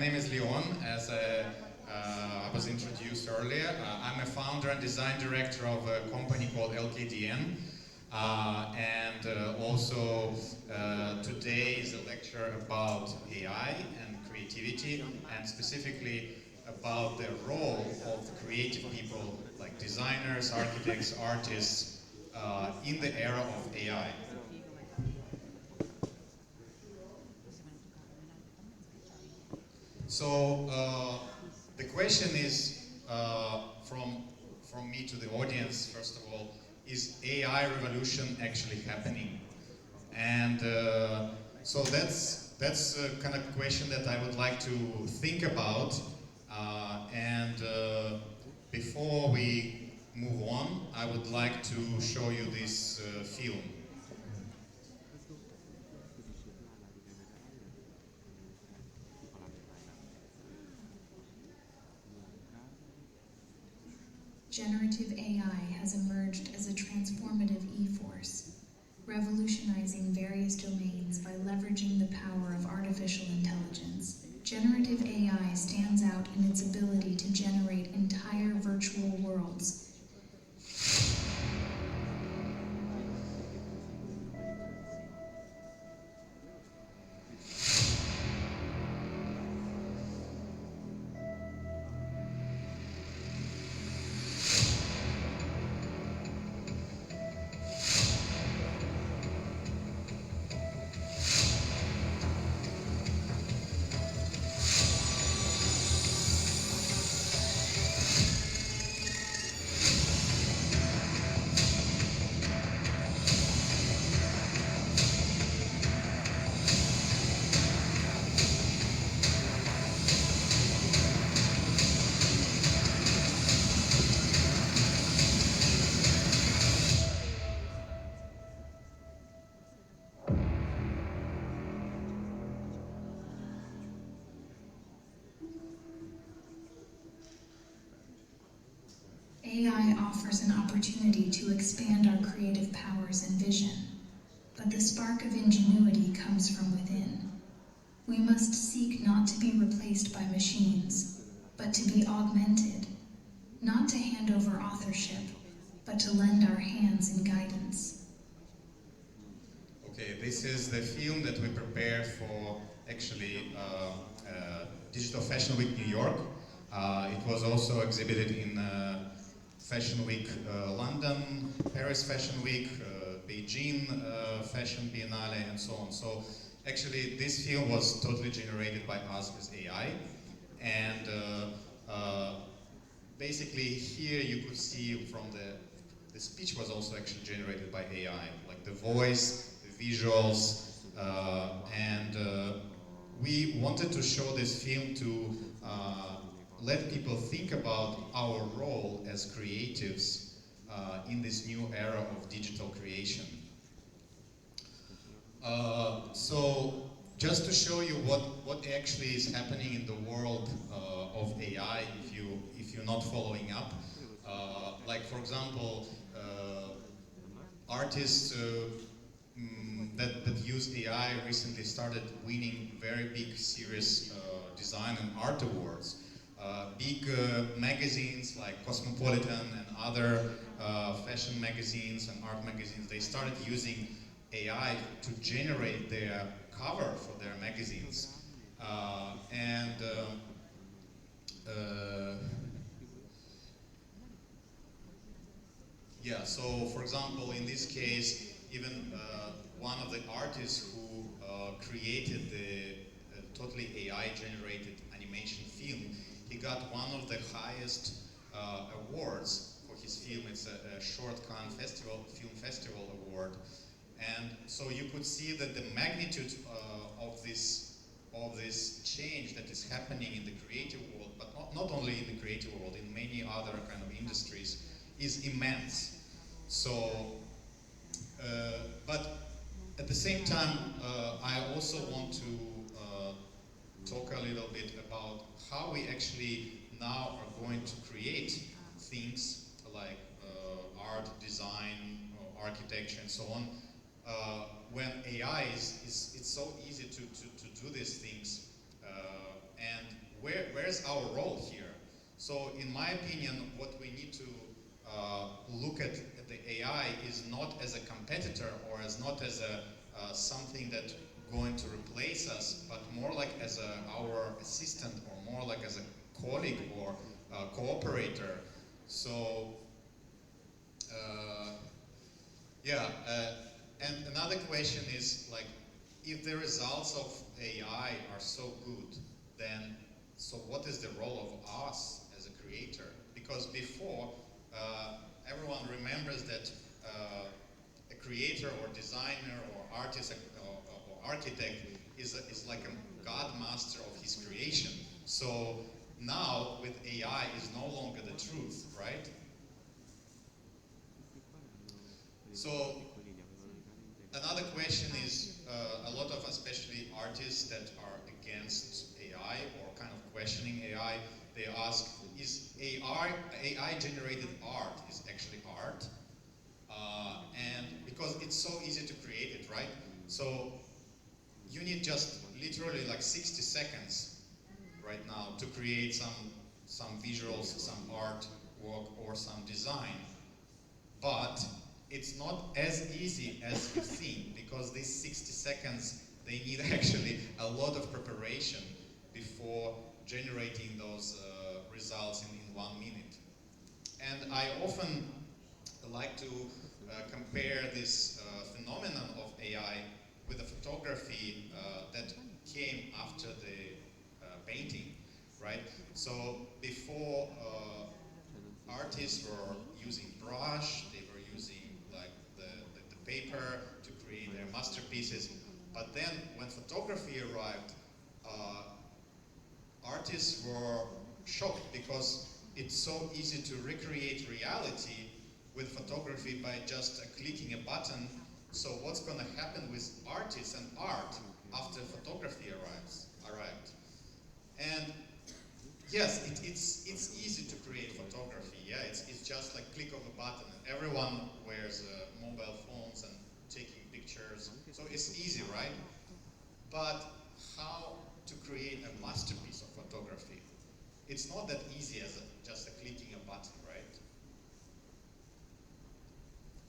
name is Leon, as I was introduced earlier. I'm a founder and design director of a company called LKDN. Also today is a lecture about AI and creativity, and specifically about the role of creative people like designers, architects, artists in the era of AI. So the question is from me to the audience, first of all, is AI revolution actually happening? And so that's a kind of question that I would like to think about. Before we move on, I would like to show you this film. Generative AI has emerged as a transformative e-force, revolutionizing various domains by leveraging the power of artificial intelligence. Generative AI stands out in its ability to generate entire virtual worlds. AI offers an opportunity to expand our creative powers and vision, but the spark of ingenuity comes from within. We must seek not to be replaced by machines, but to be augmented, not to hand over authorship, but to lend our hands in guidance. Okay, this is the film that we prepared for actually Digital Fashion Week New York. It was also exhibited in Fashion Week London, Paris Fashion Week, Beijing Fashion Biennale, and so on. So actually this film was totally generated by us with AI. And basically here you could see from the speech was also actually generated by AI, like the voice, the visuals, we wanted to show this film to let people think about our role as creatives in this new era of digital creation. So just to show you what actually is happening in the world of AI, if you're not following up, like for example, artists that use AI recently started winning very big serious design and art awards. Big magazines like Cosmopolitan and other fashion magazines and art magazines, they started using AI to generate their cover for their magazines. Yeah, so for example, in this case, even one of the artists who created the totally AI-generated animation film, he got one of the highest awards for his film. It's a Short Cannes Film Festival award. And so you could see that the magnitude of this change that is happening in the creative world, but not only in the creative world, in many other kind of industries, is immense. So, but at the same time, I also want to talk a little bit about how we actually now are going to create things like art, design, architecture, and so on. When AI it's so easy to do these things, and where's our role here? So in my opinion, what we need to look at the AI is not as a competitor or as not as a something that going to replace us, but more like as our assistant, or more like as a colleague or cooperator. So and another question is, like, if the results of AI are so good, then so what is the role of us as a creator? Because before, everyone remembers that a creator or designer or artist or architect is like a god master of his creation. So now with AI is no longer the truth, right? So another question is, a lot of especially artists that are against AI or kind of questioning AI, they ask, is AI generated art is actually art? And because it's so easy to create it, right? So you need just literally like 60 seconds right now to create some visuals, some artwork, or some design. But it's not as easy as you think, because these 60 seconds, they need actually a lot of preparation before generating those results in 1 minute. And I often like to compare this phenomenon of AI with the photography that came after the painting, right? So before, artists were using brush, they were using like the paper to create their masterpieces. But then when photography arrived, artists were shocked because it's so easy to recreate reality with photography by just clicking a button. So what's going to happen with artists and art after photography arrived? And yes, it's easy to create photography. Yeah, it's just like click of a button, and everyone wears mobile phones and taking pictures. So it's easy, right? But how to create a masterpiece of photography? It's not that easy as just clicking a button, right?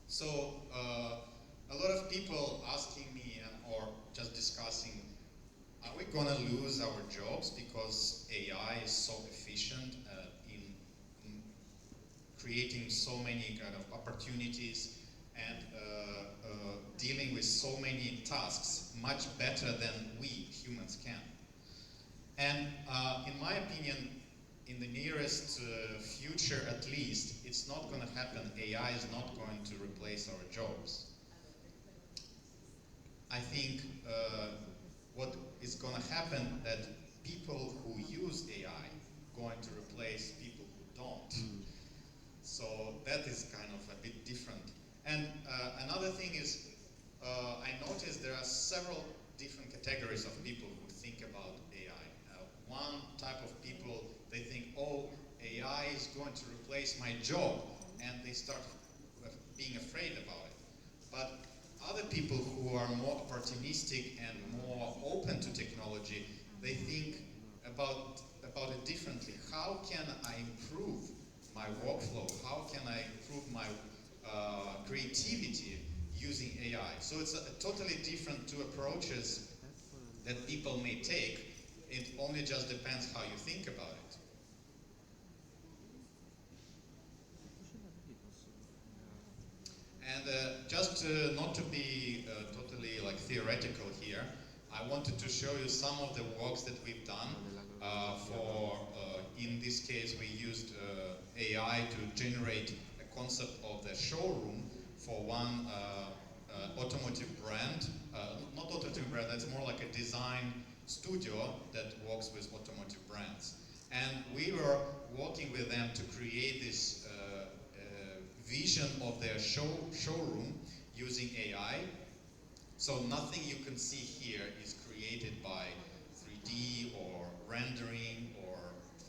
So a lot of people asking me or just discussing, are we going to lose our jobs because AI is so efficient in creating so many kind of opportunities and dealing with so many tasks much better than we humans can? And in my opinion, in the nearest future at least, it's not going to happen. AI is not going to replace our jobs. I think what is going to happen, that people who use AI going to replace people who don't. So that is kind of a bit different. And another thing is, I noticed there are several different categories of people who think about AI. One type of people, they think, oh, AI is going to replace my job, and they start being afraid about it. But other people who are more opportunistic and more open to technology, they think about it differently. How can I improve my workflow? How can I improve my creativity using AI? So it's a totally different two approaches that people may take. It only just depends how you think about it. And just not to be totally like theoretical here, I wanted to show you some of the works that we've done. In this case, we used AI to generate a concept of the showroom for one automotive brand. Not automotive brand, that's more like a design studio that works with automotive brands. And we were working with them to create this vision of their showroom using AI. So nothing you can see here is created by 3D or rendering or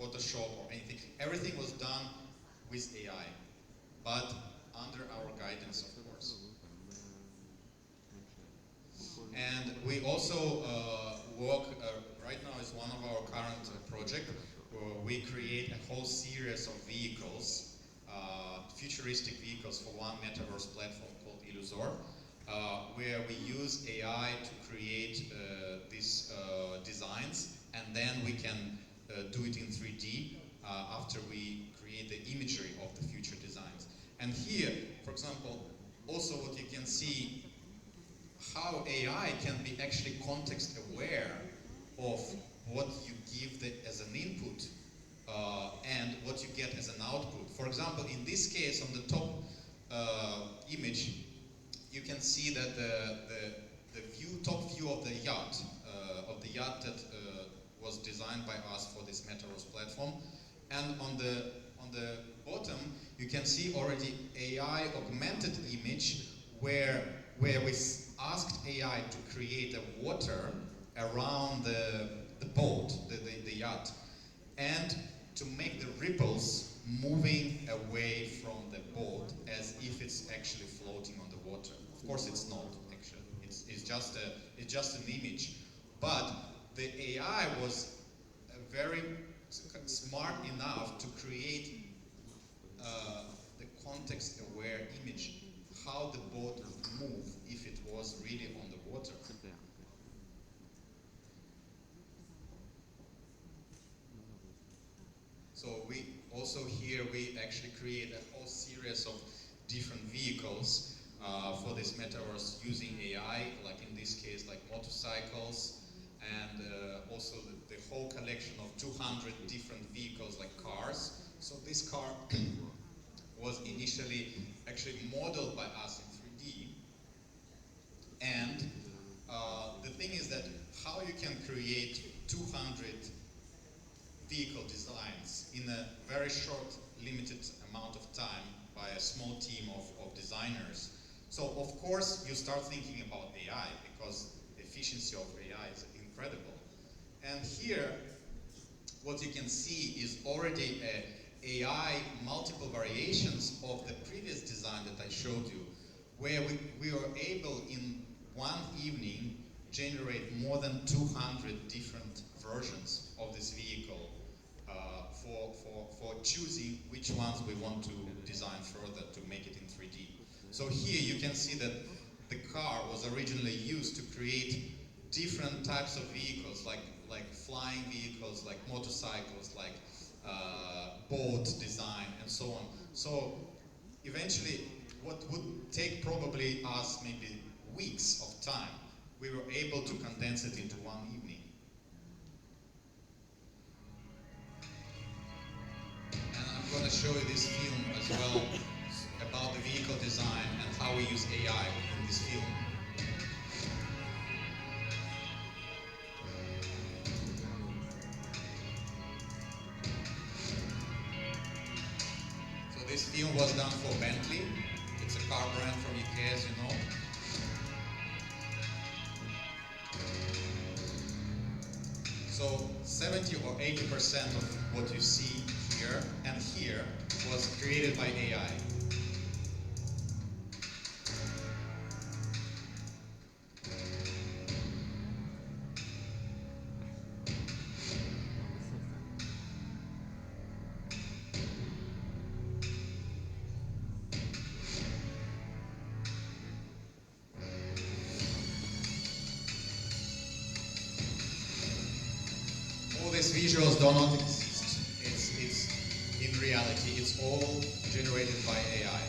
Photoshop or anything. Everything was done with AI, but under our guidance, of course. And we also work, right now is one of our current projects, we create a whole series of vehicles, futuristic vehicles for one metaverse platform called Illusoor, where we use AI to create these designs, and then we can do it in 3D after we create the imagery of the future designs. And here, for example, also what you can see, how AI can be actually context aware of what you give as an input and what you get as an output. For example, in this case, on the top image, you can see that the top view of the yacht that was designed by us for this metaverse platform, and on the bottom you can see already AI augmented image where we asked AI to create a water around the boat, the yacht, and to make the ripples moving away from the boat as if it's actually floating on the water. Of course it's not, actually. It's just an image. But the AI was very smart enough to create the context-aware image, how the boat would move if it was really on the water. So we also here, we actually create a whole series of different vehicles for this metaverse using AI, like in this case, like motorcycles, and also the whole collection of 200 different vehicles like cars. So this car was initially actually modeled by us in 3D. And the thing is that how you can create 200 vehicle designs in a very short, limited amount of time by a small team of designers. So of course you start thinking about AI, because the efficiency of AI is incredible. And here, what you can see is already a AI multiple variations of the previous design that I showed you, where we were able in one evening generate more than 200 different versions of this vehicle for choosing which ones we want to design further to make it in 3D. So here you can see that the car was originally used to create different types of vehicles, like flying vehicles, like motorcycles, like boat design, and so on. So eventually, what would take probably us maybe weeks of time, we were able to condense it into one evening. And I'm going to show you this film as well about the vehicle design and how we use AI in this film. So this film was done for Bentley. It's a car brand from UK, as you know. So 70 or 80% of what you see here and here was created by AI. All these visuals do not exist. It's in reality, it's all generated by AI.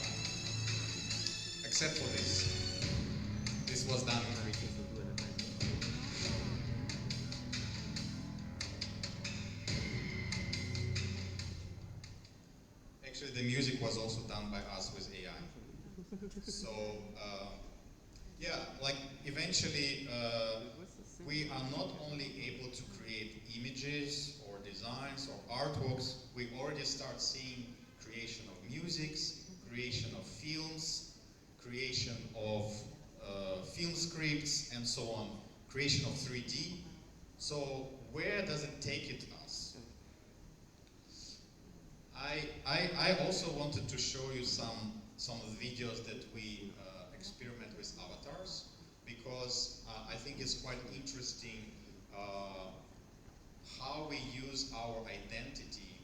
Except for this. This was done in Greek. Actually, the music was also done by us with AI. So, yeah, like eventually, we are not only able to create images or designs or artworks, we already start seeing creation of musics, creation of films, creation of film scripts, and so on, creation of 3D. So where does it take it us? I also wanted to show you some of the videos that we experiment with avatars, because I think it's quite interesting how we use our identity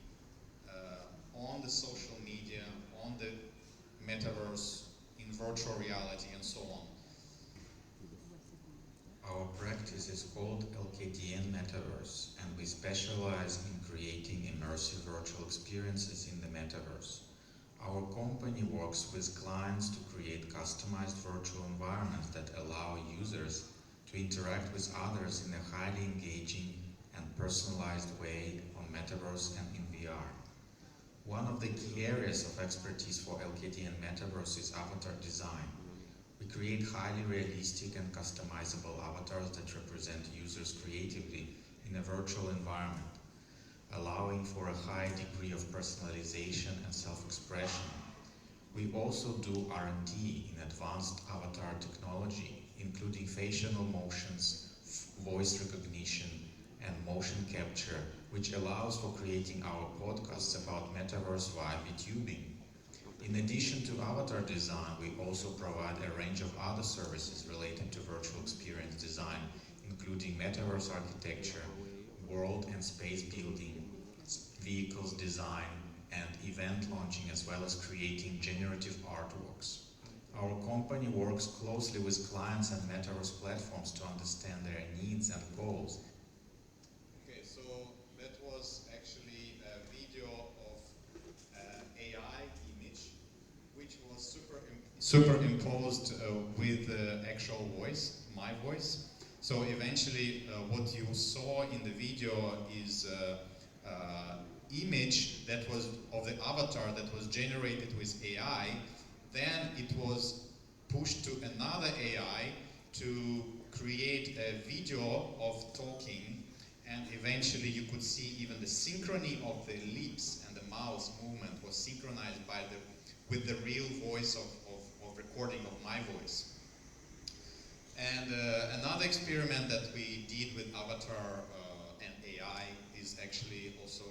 virtual reality, and so on. Our practice is called LKTN Metaverse, and we specialize in creating immersive virtual experiences in the metaverse. Our company works with clients to create customized virtual environments that allow users to interact with others in a highly engaging and personalized way on metaverse and in VR. One of the key areas of expertise for LKTN Metaverse is avatar design. We create highly realistic and customizable avatars that represent users creatively in a virtual environment, allowing for a high degree of personalization and self-expression. We also do R&D in advanced avatar technology, including facial motions, voice recognition, and motion capture, which allows for creating our podcasts about metaverse via VTubing. In addition to avatar design, we also provide a range of other services related to virtual experience design, including metaverse architecture, world and space building, vehicles design, and event launching, as well as creating generative artworks. Our company works closely with clients and metaverse platforms to understand their needs and goals. Okay, so that was actually a video of AI image, which was superimposed with actual voice, my voice. So eventually, what you saw in the video is image that was of the avatar that was generated with AI. Then it was pushed to another AI to create a video of talking, and eventually you could see even the synchrony of the lips and the mouth movement was synchronized with the real voice of recording of my voice. And another experiment that we did with avatar and AI is actually also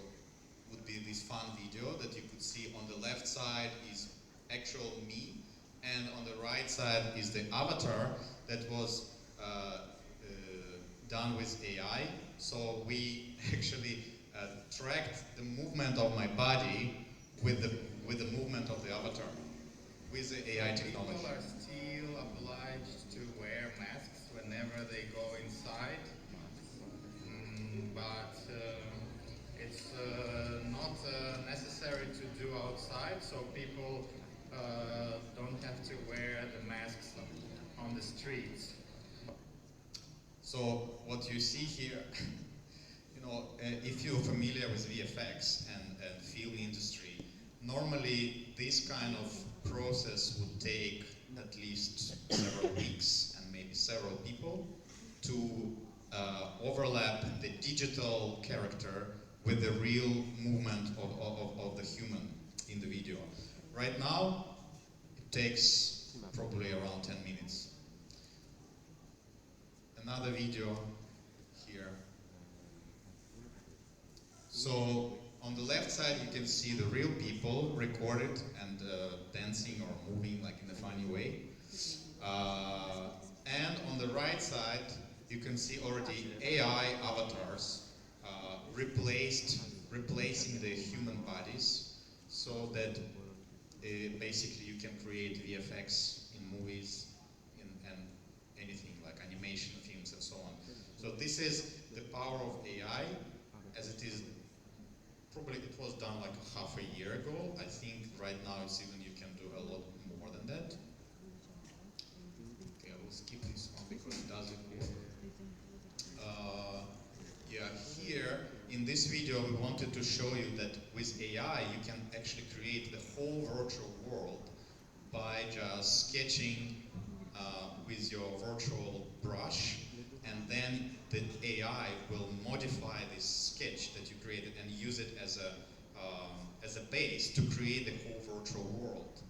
would be this fun video that you could see. On the left side is actual me, and on the right side is the avatar that was done with AI. So we actually tracked the movement of my body with the movement of the avatar with the AI technology. People are still obliged to wear masks whenever they go inside, but it's not necessary to do outside, so people don't have to wear the masks on the streets. So what you see here, if you're familiar with VFX and film industry, normally this kind of process would take at least several weeks and maybe several people to overlap the digital character with the real movement of the human in the video. Right now, it takes probably around 10 minutes. Another video here. So on the left side, you can see the real people recorded and dancing or moving like in a funny way. And on the right side, you can see already AI avatars replacing the human bodies, so that basically you can create VFX in movies and anything like animation films and so on. So this is the power of AI as it is. Probably it was done like half a year ago. I think right now it's even you can do a lot more than that. Okay, I will skip this one because it doesn't work. Yeah, here in this video we wanted to show you that with AI you can actually create the whole virtual world by just sketching with your virtual brush, and then the AI will modify this sketch that you created and use it as a base to create the whole virtual world.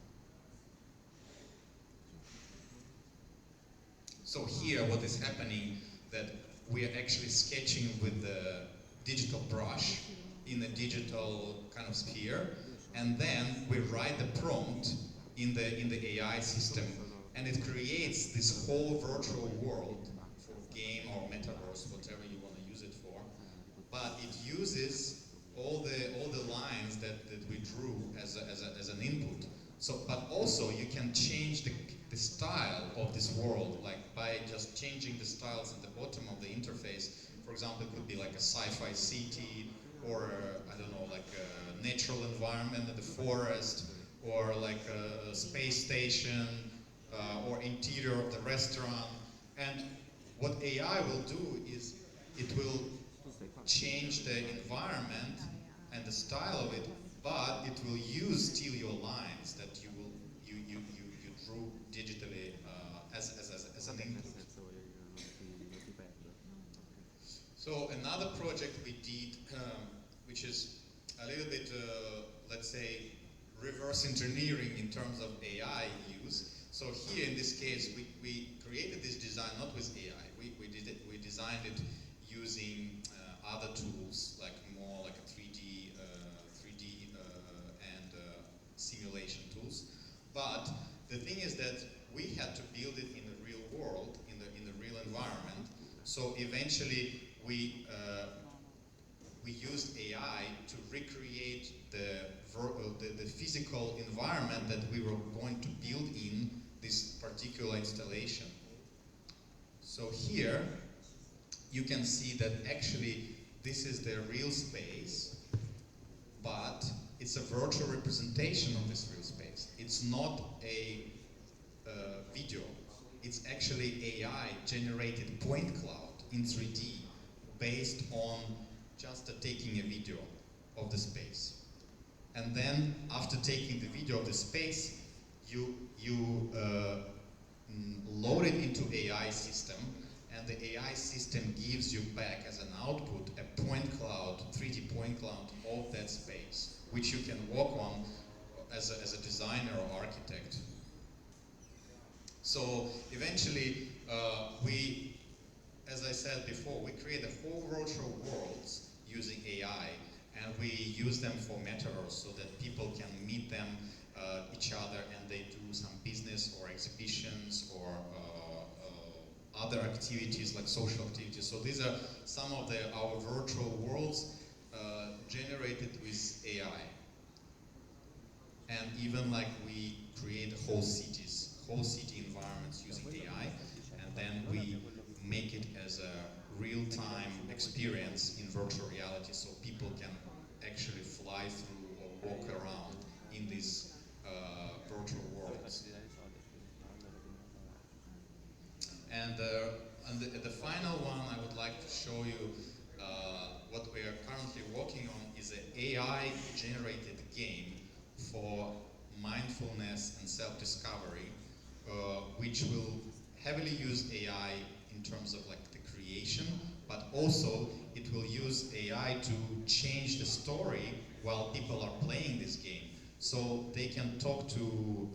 So here what is happening, that we are actually sketching with the digital brush in a digital kind of sphere, and then we write the prompt in the AI system, and it creates this whole virtual world for game or metaverse, whatever you want to use it for. But it uses all the lines that we drew as an input. So, but also you can change the the style of this world, like by just changing the styles at the bottom of the interface. For example, it could be like a sci-fi city, or I don't know, like a natural environment in the forest, or like a space station, or interior of the restaurant. And what AI will do is it will change the environment and the style of it, but it will use still your lines that you drew digitally as an input. So another project we did, which is a little bit, let's say, reverse engineering in terms of AI use. So here in this case, we created this design not with AI. We designed it using other tools, like more like a 3D and simulation tools. But the thing is that we had to build it in the real world, in the real environment. So eventually we used AI to recreate the physical environment that we were going to build in this particular installation. So here you can see that actually this is the real space, but it's a virtual representation of this real space. It's not a video. It's actually AI generated point cloud in 3D based on just taking a video of the space. And then after taking the video of the space, you load it into AI system, and the AI system gives you back as an output a point cloud, 3D point cloud of that space, which you can walk on as a designer or architect. So eventually, we, as I said before, we create a whole virtual worlds using AI, and we use them for metaverse so that people can meet them, each other, and they do some business or exhibitions or other activities like social activities. So these are some of our virtual worlds generated with AI. And even like we create whole cities, whole city environments using AI, and then we make it as a real-time experience in virtual reality, so people can actually fly through or walk around in these virtual worlds. And the final one I would like to show you what we are currently working on is an AI-generated game for mindfulness and self-discovery, which will heavily use AI in terms of like the creation, but also it will use AI to change the story while people are playing this game. So they can talk to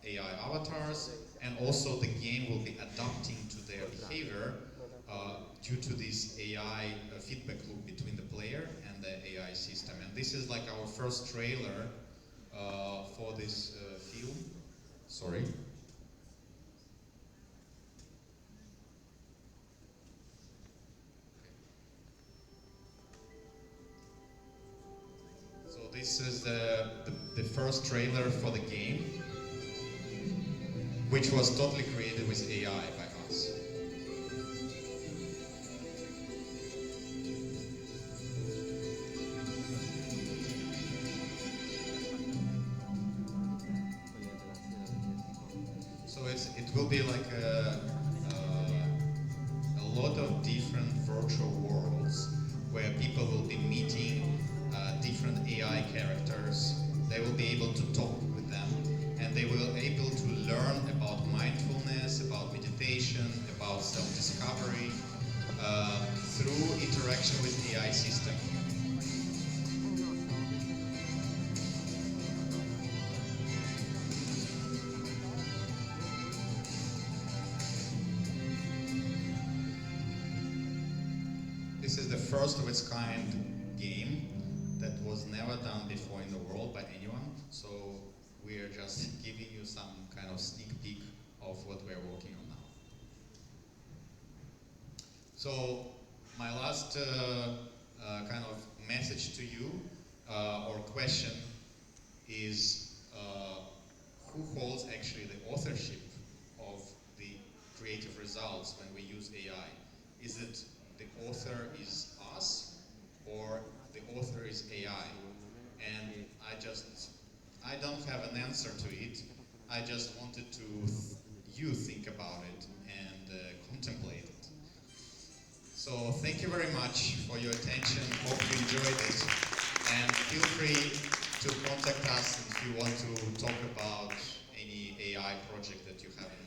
AI avatars, and also the game will be adapting to their behavior due to this AI feedback loop between the player and the AI system. And this is like our first trailer for this film. Sorry. So this is the first trailer for the game, which was totally created with AI by us. So it will be like a lot of different virtual worlds where people will be meeting different AI characters. They will be able to talk with them, and they will be able to learn about mindfulness, about meditation, about self-discovery through interaction with the AI system. This is the first of its kind game that was never done before in the world by anyone. So we are just giving you some kind of sneak peek of what we are working on now. So my last kind of message to you or question is who holds actually the authorship of the creative results when we use AI? Is it the author is us, or the author is AI? And I don't have an answer to it. I just wanted you think about it and contemplate it. So thank you very much for your attention. Hope you enjoyed it. And feel free to contact us if you want to talk about any AI project that you have in mind.